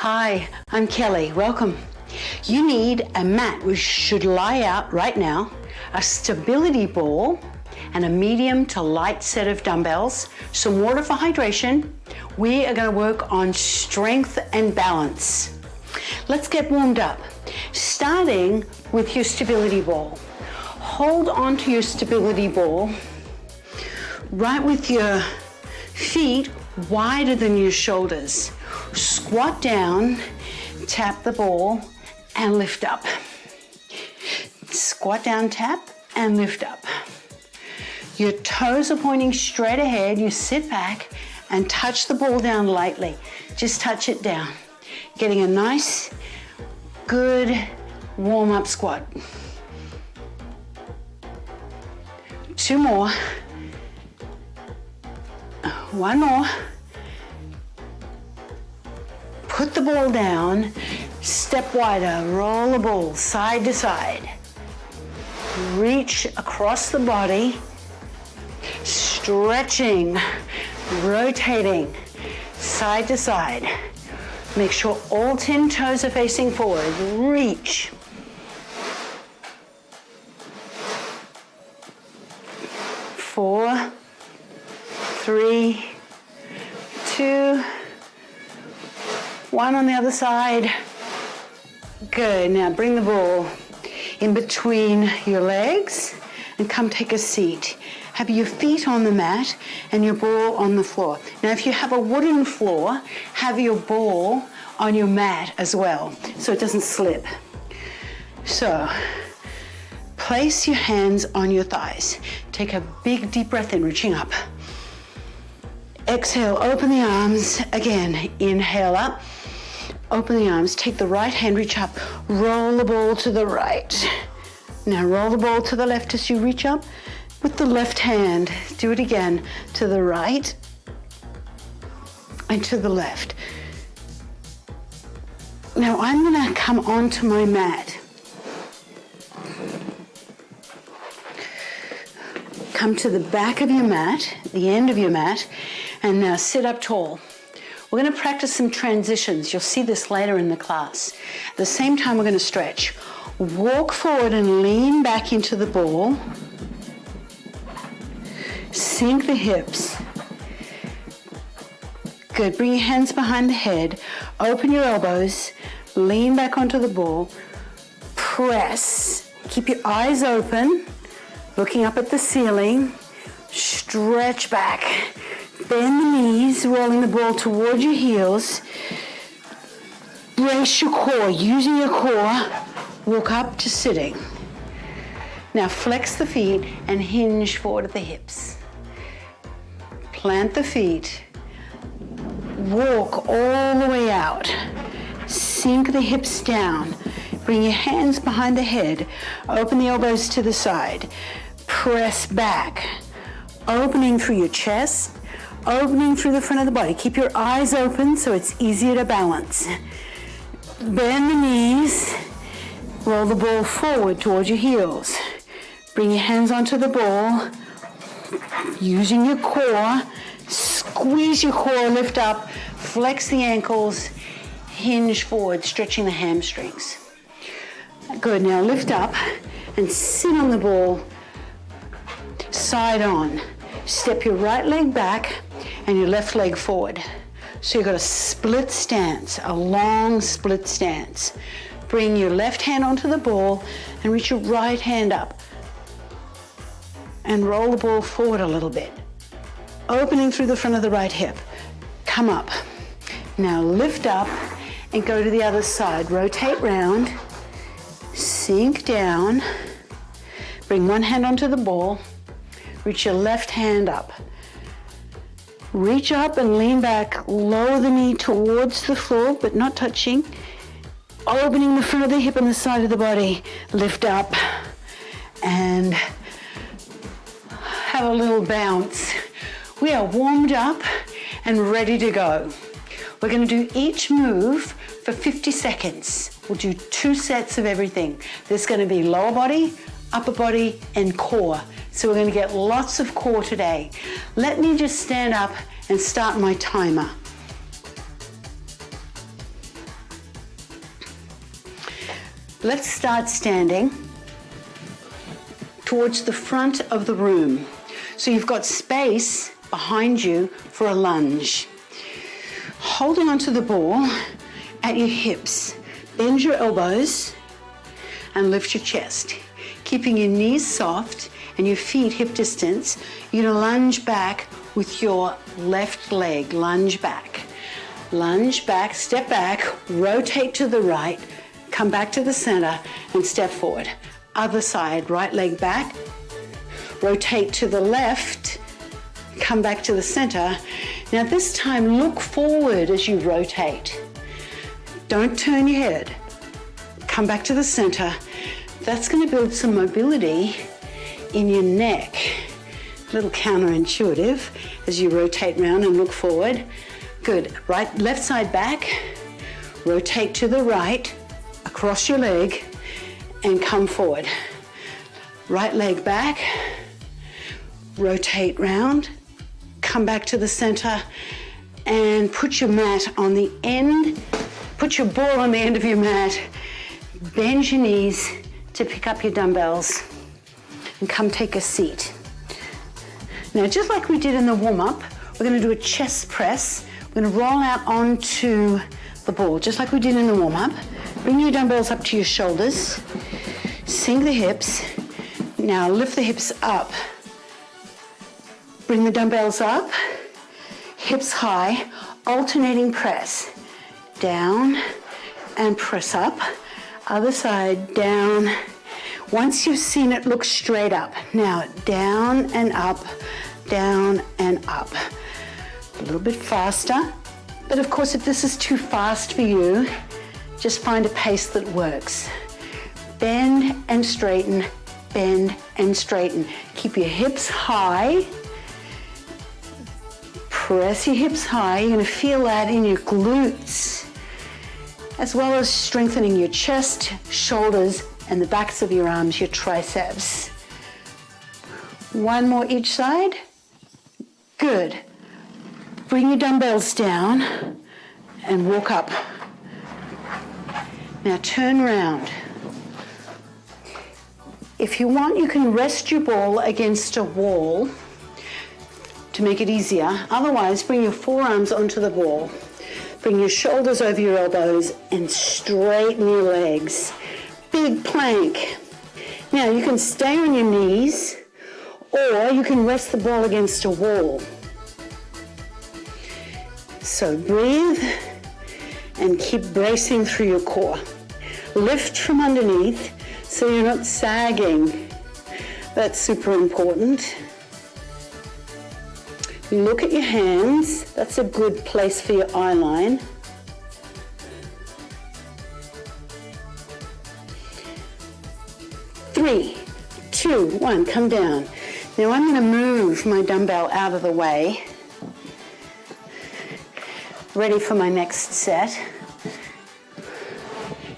Hi, I'm Kelly. Welcome. You need a mat which should lie out right now, a stability ball, and a medium to light set of dumbbells, some water for hydration. We are going to work on strength and balance. Let's get warmed up, starting with your stability ball. Hold on to your stability ball right with your feet wider than your shoulders. Squat down, tap the ball, and lift up. Squat down, tap, and lift up. Your toes are pointing straight ahead. You sit back and touch the ball down lightly. Just touch it down. Getting a nice, good warm-up squat. 2 more. 1 more. Put the ball down, step wider, roll the ball side to side. Reach across the body, stretching, rotating, side to side. Make sure all 10 toes are facing forward. Reach. Four, 3, 2, 1 on the other side. Good. Now bring the ball in between your legs and come take a seat. Have your feet on the mat and your ball on the floor. Now if you have a wooden floor, have your ball on your mat as well so it doesn't slip. So place your hands on your thighs. Take a big deep breath in, reaching up. Exhale, open the arms. Again, inhale up. Open the arms, take the right hand, reach up, roll the ball to the right. Now roll the ball to the left as you reach up with the left hand. Do it again, to the right and to the left. Now I'm gonna come onto my mat. Come to the back of your mat, the end of your mat, and now sit up tall. We're going to practice some transitions. You'll see this later in the class. At the same time, we're going to stretch. Walk forward and lean back into the ball. Sink the hips. Good. Bring your hands behind the head. Open your elbows. Lean back onto the ball. Press. Keep your eyes open, looking up at the ceiling. Stretch back. Bend the knees, rolling the ball toward your heels. Brace your core, using your core. Walk up to sitting. Now flex the feet and hinge forward at the hips. Plant the feet. Walk all the way out. Sink the hips down. Bring your hands behind the head. Open the elbows to the side. Press back. Opening through your chest. Opening through the front of the body. Keep your eyes open so it's easier to balance. Bend the knees. Roll the ball forward towards your heels. Bring your hands onto the ball. Using your core. Squeeze your core, lift up. Flex the ankles. Hinge forward, stretching the hamstrings. Good, now lift up and sit on the ball side on. Step your right leg back and your left leg forward. So you've got a split stance, a long split stance. Bring your left hand onto the ball and reach your right hand up. And roll the ball forward a little bit. Opening through the front of the right hip. Come up. Now lift up and go to the other side. Rotate round. Sink down. Bring one hand onto the ball. Reach your left hand up. Reach up and lean back. Lower the knee towards the floor, but not touching. Opening the front of the hip and the side of the body. Lift up and have a little bounce. We are warmed up and ready to go. We're going to do each move for 50 seconds. We'll do 2 sets of everything. There's going to be lower body, upper body, and core. So we're going to get lots of core today. Let me just stand up and start my timer. Let's start standing towards the front of the room. So you've got space behind you for a lunge. Holding onto the ball at your hips. Bend your elbows and lift your chest. Keeping your knees soft and your feet hip distance, you're gonna lunge back with your left leg. Lunge back. Lunge back, step back, rotate to the right, come back to the center and step forward. Other side, right leg back, rotate to the left, come back to the center. Now this time look forward as you rotate. Don't turn your head. Come back to the center. That's going to build some mobility in your neck. A little counterintuitive as you rotate around and look forward. Good. Right, left side back. Rotate to the right, across your leg, and come forward. Right leg back. Rotate round. Come back to the center and put your mat on the end. Put your ball on the end of your mat. Bend your knees to pick up your dumbbells and come take a seat. Now, just like we did in the warm-up, we're going to do a chest press. We're going to roll out onto the ball, just like we did in the warm-up. Bring your dumbbells up to your shoulders. Sink the hips. Now lift the hips up. Bring the dumbbells up. Hips high. Alternating press. Down and press up. Other side, down. Once you've seen it, look straight up. Now down and up, down and up. A little bit faster, but of course if this is too fast for you, just find a pace that works. Bend and straighten, bend and straighten. Keep your hips high. Press your hips high. You're gonna feel that in your glutes, as well as strengthening your chest, shoulders, and the backs of your arms, your triceps. One more each side. Good. Bring your dumbbells down and walk up. Now turn around. If you want, you can rest your ball against a wall to make it easier. Otherwise, bring your forearms onto the ball. Bring your shoulders over your elbows and straighten your legs. Big plank. Now you can stay on your knees or you can rest the ball against a wall. So breathe and keep bracing through your core. Lift from underneath so you're not sagging. That's super important. Look at your hands. That's a good place for your eye line. Three, two, one, come down. Now I'm going to move my dumbbell out of the way. Ready for my next set.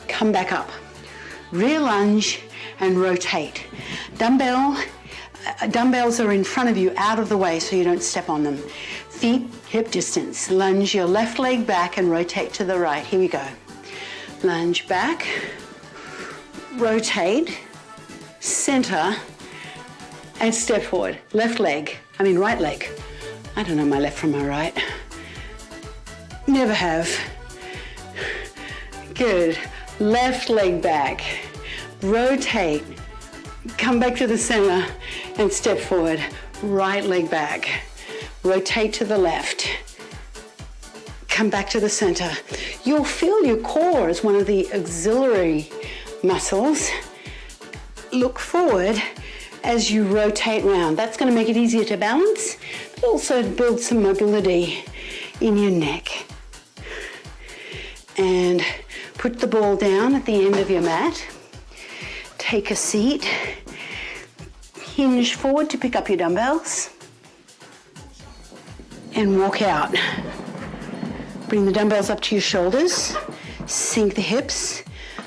Come back up. Rear lunge and rotate. Dumbbells are in front of you, out of the way so you don't step on them. Feet hip distance. Lunge your left leg back and rotate to the right. Here we go. Lunge back, rotate, center, and step forward. Right leg. I don't know my left from my right. Never have. Good. Left leg back. Rotate. Come back to the center and step forward. Right leg back. Rotate to the left. Come back to the center. You'll feel your core as one of the auxiliary muscles. Look forward as you rotate around. That's going to make it easier to balance, but also build some mobility in your neck. And put the ball down at the end of your mat. Take a seat. Hinge forward to pick up your dumbbells. And walk out. Bring the dumbbells up to your shoulders. Sink the hips.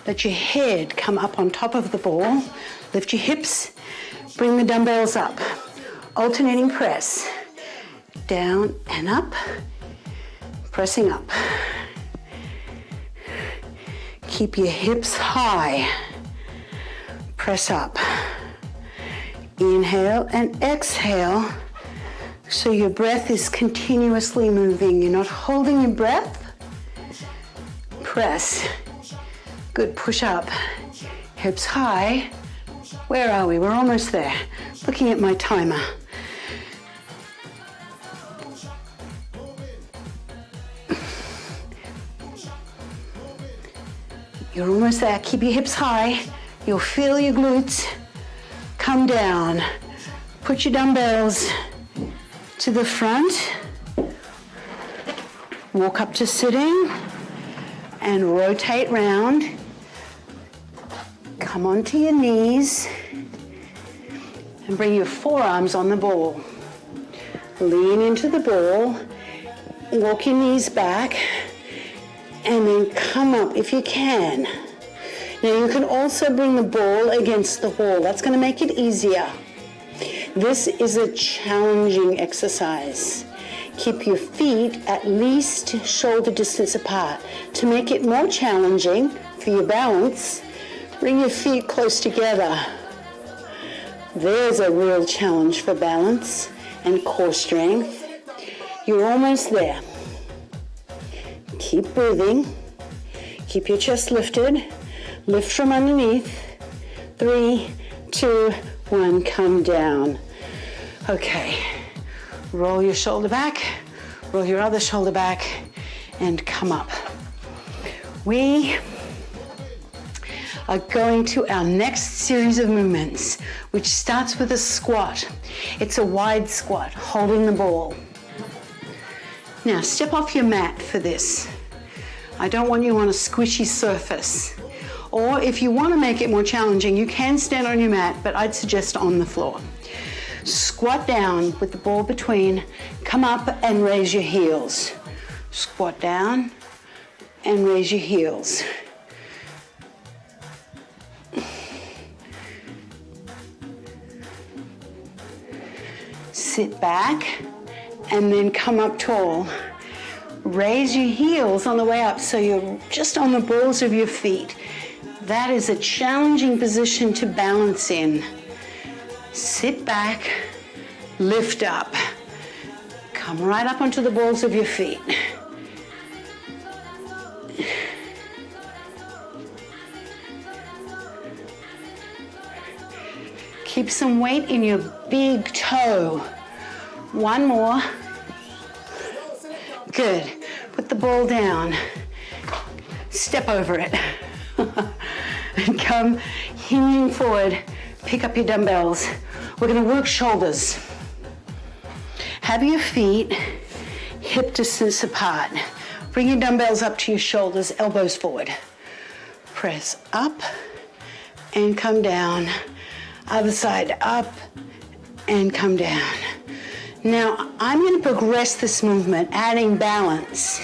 Let your head come up on top of the ball. Lift your hips. Bring the dumbbells up. Alternating press. Down and up. Pressing up. Keep your hips high. Press up. Inhale and exhale. So your breath is continuously moving. You're not holding your breath. Press. Good, push up. Hips high. Where are we? We're almost there. Looking at my timer. You're almost there. Keep your hips high. You'll feel your glutes come down. Put your dumbbells to the front. Walk up to sitting and rotate round. Come onto your knees and bring your forearms on the ball. Lean into the ball. Walk your knees back. And then come up if you can. Now you can also bring the ball against the wall. That's going to make it easier. This is a challenging exercise. Keep your feet at least shoulder distance apart. To make it more challenging for your balance, bring your feet close together. There's a real challenge for balance and core strength. You're almost there. Keep breathing. Keep your chest lifted. Lift from underneath. 3, 2, 1, come down. Okay. Roll your shoulder back. Roll your other shoulder back and come up. We are going to our next series of movements, which starts with a squat. It's a wide squat, holding the ball. Now, step off your mat for this. I don't want you on a squishy surface. Or if you want to make it more challenging, you can stand on your mat, but I'd suggest on the floor. Squat down with the ball between. Come up and raise your heels. Squat down and raise your heels. Sit back. And then come up tall. Raise your heels on the way up so you're just on the balls of your feet. That is a challenging position to balance in. Sit back, lift up. Come right up onto the balls of your feet. Keep some weight in your big toe. One more. Good. Put the ball down. Step over it. And come hinging forward. Pick up your dumbbells. We're going to work shoulders. Have your feet hip distance apart. Bring your dumbbells up to your shoulders, elbows forward. Press up and come down. Other side, up and come down. Now, I'm going to progress this movement, adding balance.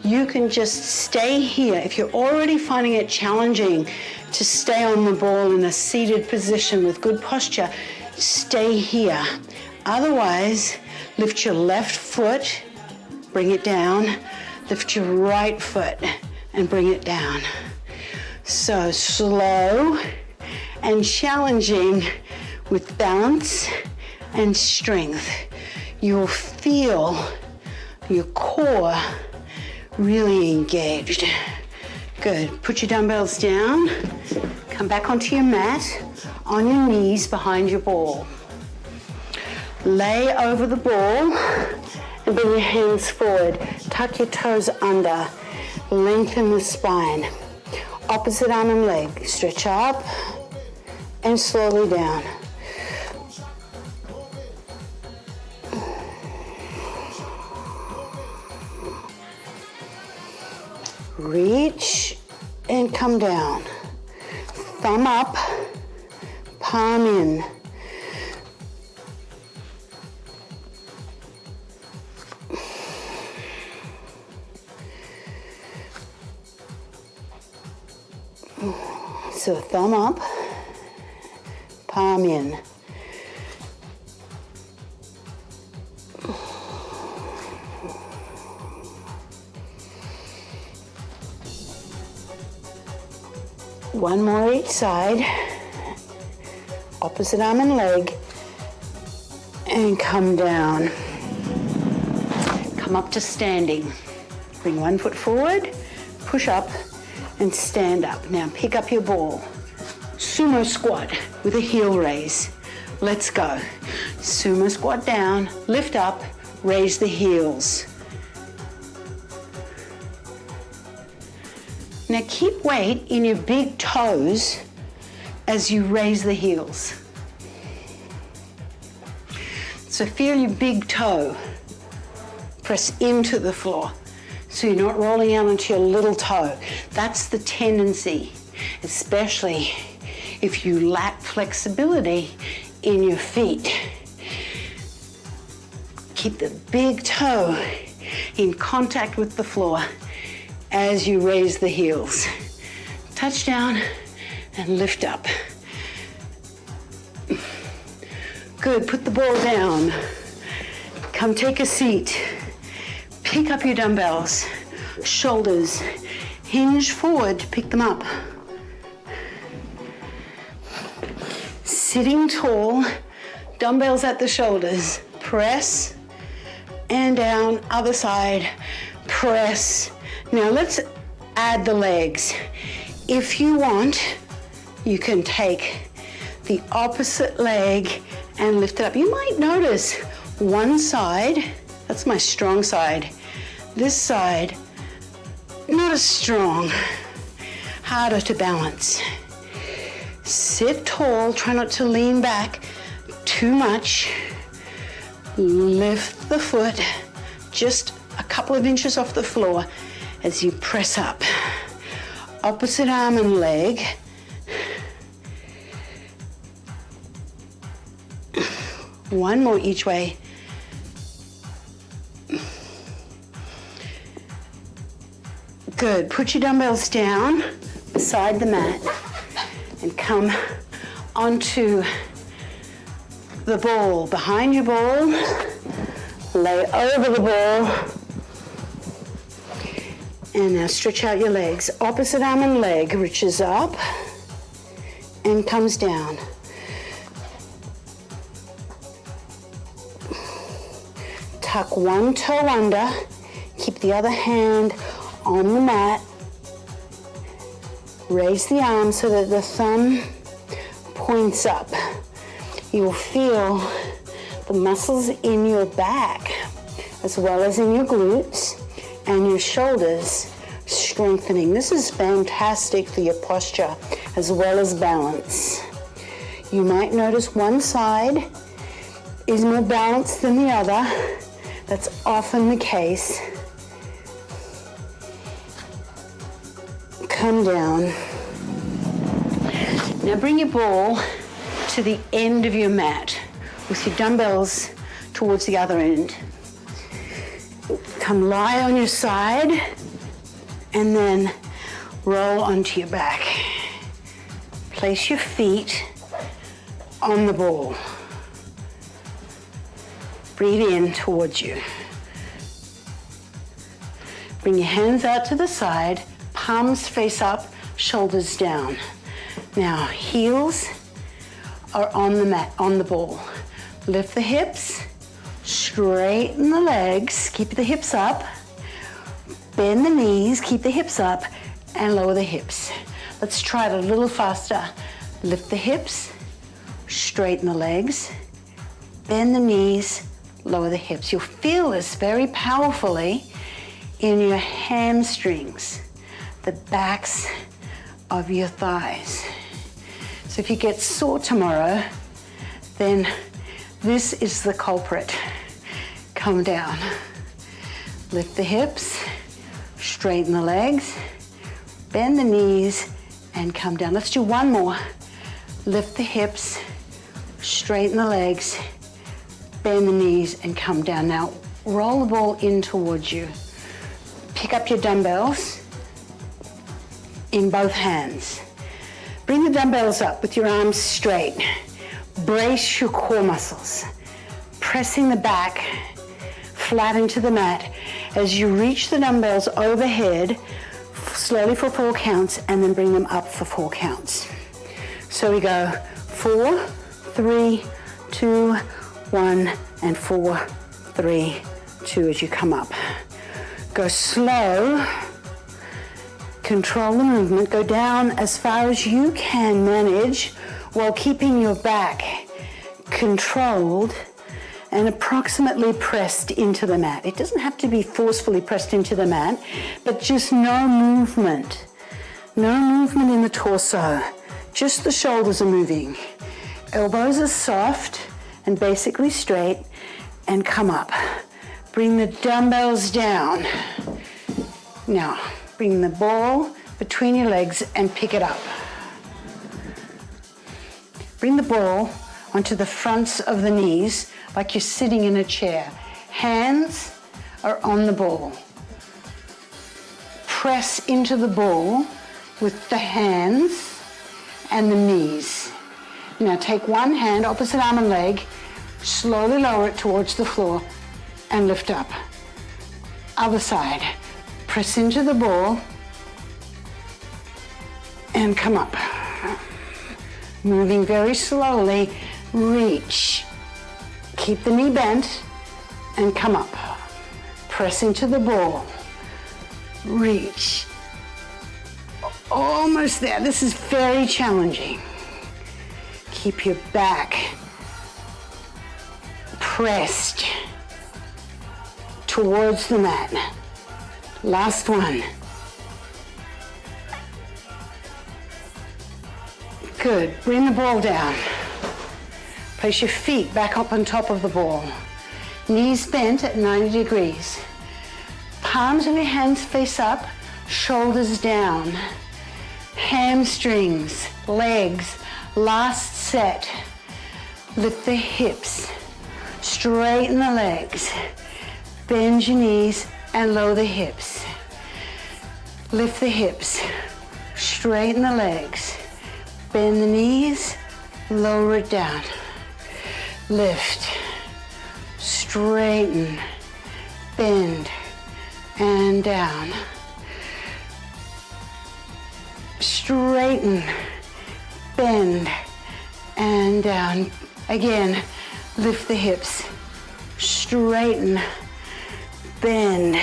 You can just stay here. If you're already finding it challenging to stay on the ball in a seated position with good posture, stay here. Otherwise, lift your left foot, bring it down. Lift your right foot and bring it down. So slow and challenging with balance and strength. You'll feel your core really engaged. Good. Put your dumbbells down. Come back onto your mat, on your knees behind your ball. Lay over the ball and bring your hands forward. Tuck your toes under. Lengthen the spine. Opposite arm and leg. Stretch up and slowly down. Reach and come down. Thumb up, palm in. So thumb up, palm in. One more each side. Opposite arm and leg. And come down. Come up to standing. Bring one foot forward, push up, and stand up. Now pick up your ball. Sumo squat with a heel raise. Let's go. Sumo squat down, lift up, raise the heels. Now keep weight in your big toes as you raise the heels. So feel your big toe press into the floor so you're not rolling out onto your little toe. That's the tendency, especially if you lack flexibility in your feet. Keep the big toe in contact with the floor as you raise the heels. Touch down and lift up. Good, put the ball down. Come take a seat. Pick up your dumbbells, shoulders, hinge forward to pick them up. Sitting tall, dumbbells at the shoulders, press and down, other side, press. Now let's add the legs. If you want, you can take the opposite leg and lift it up. You might notice one side, that's my strong side. This side, not as strong, harder to balance. Sit tall, try not to lean back too much. Lift the foot just a couple of inches off the floor as you press up. Opposite arm and leg. One more each way. Good. Put your dumbbells down beside the mat and come onto the ball. Behind your ball, lay over the ball, and now stretch out your legs. Opposite arm and leg reaches up and comes down. Tuck one toe under, keep the other hand on the mat. Raise the arm so that the thumb points up. You will feel the muscles in your back as well as in your glutes and your shoulders strengthening. This is fantastic for your posture as well as balance. You might notice one side is more balanced than the other. That's often the case. Come down. Now bring your ball to the end of your mat with your dumbbells towards the other end. Come lie on your side and then roll onto your back. Place your feet on the ball. Breathe in towards you. Bring your hands out to the side, palms face up, shoulders down. Now, heels are on the mat, on the ball. Lift the hips, straighten the legs, keep the hips up, bend the knees, keep the hips up, and lower the hips. Let's try it a little faster. Lift the hips, straighten the legs, bend the knees, lower the hips. You'll feel this very powerfully in your hamstrings, the backs of your thighs. So if you get sore tomorrow, then this is the culprit. Come down. Lift the hips, straighten the legs, bend the knees, and come down. Let's do one more. Lift the hips, straighten the legs, bend the knees, and come down. Now, roll the ball in towards you. Pick up your dumbbells in both hands. Bring the dumbbells up with your arms straight. Brace your core muscles, pressing the back flat into the mat. As you reach the dumbbells overhead, slowly for 4 counts, and then bring them up for 4 counts. So we go 4, 3, 2, 1, and 4, 3, 2 as you come up. Go slow, control the movement, go down as far as you can manage while keeping your back controlled and approximately pressed into the mat. It doesn't have to be forcefully pressed into the mat, but just no movement. No movement in the torso. Just the shoulders are moving. Elbows are soft and basically straight, and come up. Bring the dumbbells down. Now, bring the ball between your legs and pick it up. Bring the ball onto the fronts of the knees like you're sitting in a chair. Hands are on the ball. Press into the ball with the hands and the knees. Now take one hand, opposite arm and leg, slowly lower it towards the floor and lift up. Other side. Press into the ball and come up. Moving very slowly, reach. Keep the knee bent and come up. Press into the ball. Reach. Almost there. This is very challenging. Keep your back pressed towards the mat. Last one. Good. Bring the ball down. Place your feet back up on top of the ball. Knees bent at 90 degrees. Palms of your hands face up, shoulders down. Hamstrings, legs, last set. Lift the hips. Straighten the legs. Bend your knees and lower the hips. Lift the hips. Straighten the legs. Bend the knees, lower it down. Lift, straighten, bend, and down. Straighten, bend, and down. Again, lift the hips, straighten, bend,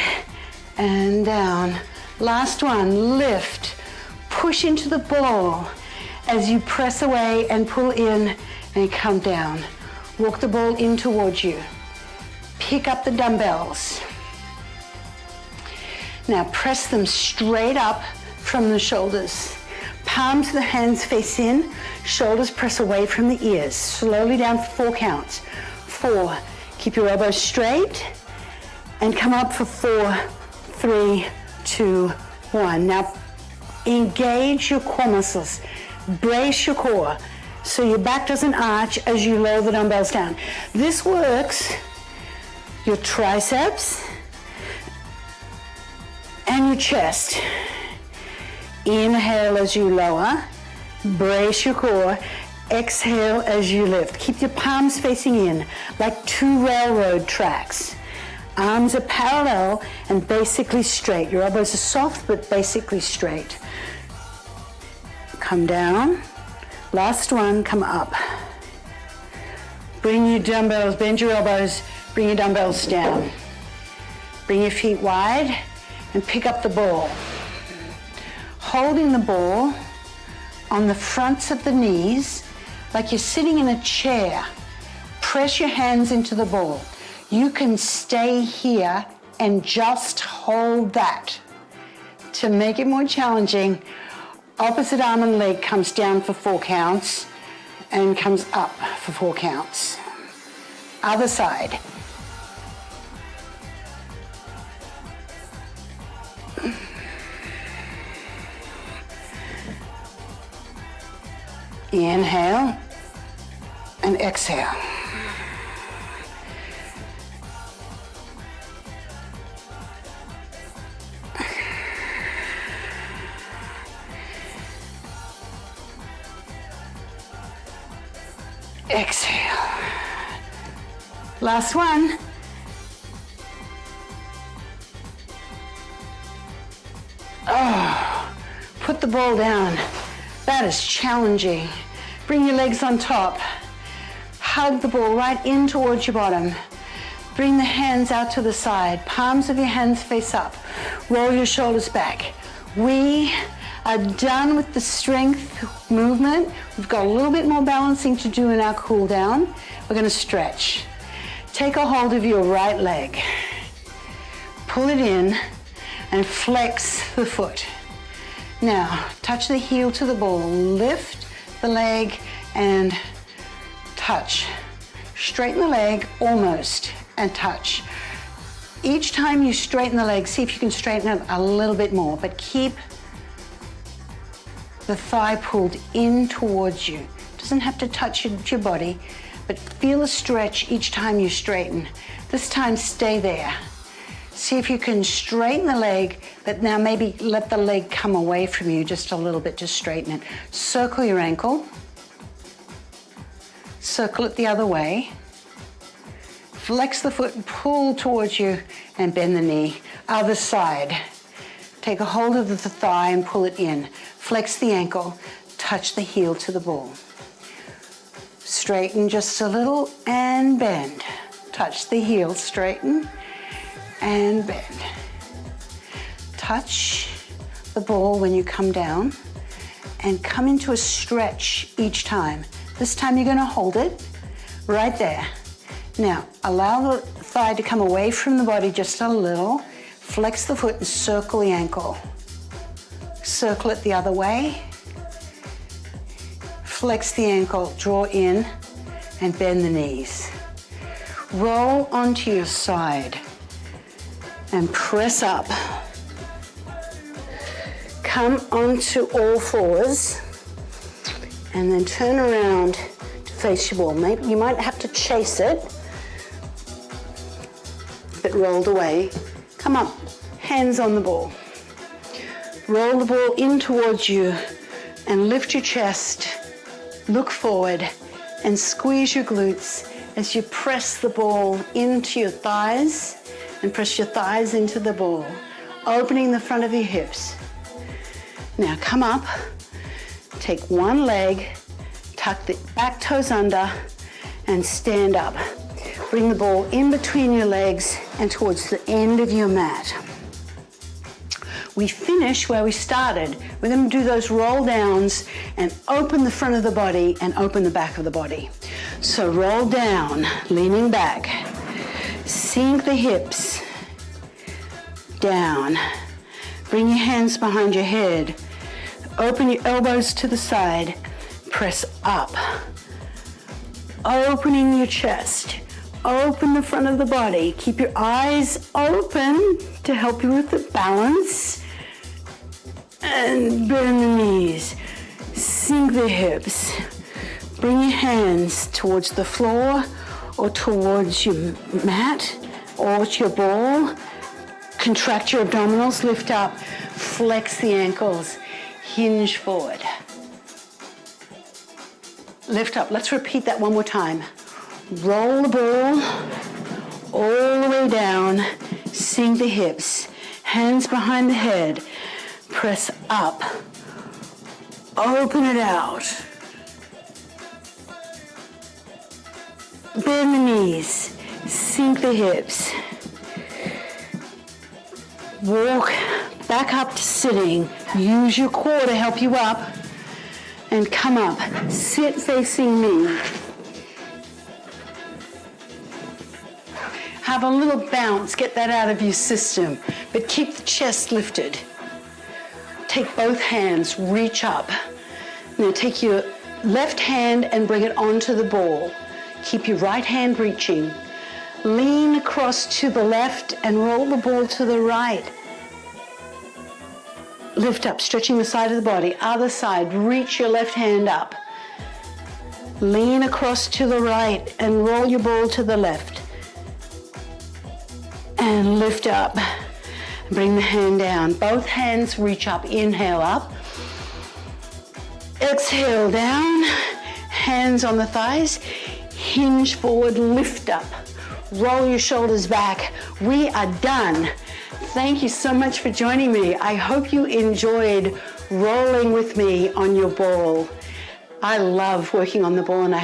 and down. Last one, lift, push into the ball as you press away and pull in and come down. Walk the ball in towards you. Pick up the dumbbells. Now press them straight up from the shoulders. Palms of the hands face in, shoulders press away from the ears. Slowly down for 4 counts. 4, keep your elbows straight and come up for 4, 3, 2, 1. Now engage your core muscles. Brace your core so your back doesn't arch as you lower the dumbbells down. This works your triceps and your chest. Inhale as you lower, brace your core, exhale as you lift. Keep your palms facing in like 2 railroad tracks. Arms are parallel and basically straight. Your elbows are soft but basically straight. Come down. Last one, come up. Bring your dumbbells, bend your elbows, bring your dumbbells down. Bring your feet wide and pick up the ball. Holding the ball on the fronts of the knees like you're sitting in a chair. Press your hands into the ball. You can stay here and just hold that. To make it more challenging, opposite arm and leg comes down for 4 counts and comes up for 4 counts. Other side. Inhale and exhale. Exhale. Last one. Oh. Put the ball down. That is challenging. Bring your legs on top. Hug the ball right in towards your bottom. Bring the hands out to the side. Palms of your hands face up. Roll your shoulders back. We are done with the strength movement. We've got a little bit more balancing to do in our cool down. We're going to stretch. Take a hold of your right leg. Pull it in and flex the foot. Now, touch the heel to the ball. Lift the leg and touch. Straighten the leg almost and touch. Each time you straighten the leg, see if you can straighten it a little bit more, but keep the thigh pulled in towards you. Doesn't have to touch your body, but feel a stretch each time you straighten. This time, stay there. See if you can straighten the leg, but now maybe let the leg come away from you just a little bit to straighten it. Circle your ankle. Circle it the other way. Flex the foot and pull towards you and bend the knee. Other side. Take a hold of the thigh and pull it in. Flex the ankle. Touch the heel to the ball. Straighten just a little and bend. Touch the heel, straighten and bend. Touch the ball when you come down and come into a stretch each time. This time you're going to hold it right there. Now, allow the thigh to come away from the body just a little. Flex the foot and circle the ankle. Circle it the other way. Flex the ankle, draw in and bend the knees. Roll onto your side and press up. Come onto all fours and then turn around to face your ball. Maybe you might have to chase it, but rolled away. Come up, hands on the ball. Roll the ball in towards you and lift your chest. Look forward and squeeze your glutes as you press the ball into your thighs and press your thighs into the ball, opening the front of your hips. Now come up, take one leg, tuck the back toes under and stand up. Bring the ball in between your legs and towards the end of your mat. We finish where we started. We're going to do those roll downs and open the front of the body and open the back of the body. So roll down, leaning back. Sink the hips down. Bring your hands behind your head. Open your elbows to the side. Press up. Opening your chest. Open the front of the body. Keep your eyes open to help you with the balance. And bend the knees. Sink the hips. Bring your hands towards the floor or towards your mat or to your ball. Contract your abdominals, lift up, flex the ankles, hinge forward. Lift up. Let's repeat that one more time. Roll the ball all the way down, sink the hips, hands behind the head, press up, open it out, bend the knees, sink the hips, walk back up to sitting, use your core to help you up, and come up, sit facing me. Have a little bounce, get that out of your system, but keep the chest lifted. Take both hands, reach up. Now take your left hand and bring it onto the ball. Keep your right hand reaching. Lean across to the left and roll the ball to the right. Lift up, stretching the side of the body. Other side, reach your left hand up. Lean across to the right and roll your ball to the left. And lift up. Bring the hand down. Both hands reach up. Inhale up. Exhale down. Hands on the thighs. Hinge forward, lift up. Roll your shoulders back. We are done. Thank you so much for joining me. I hope you enjoyed rolling with me on your ball. I love working on the ball, and I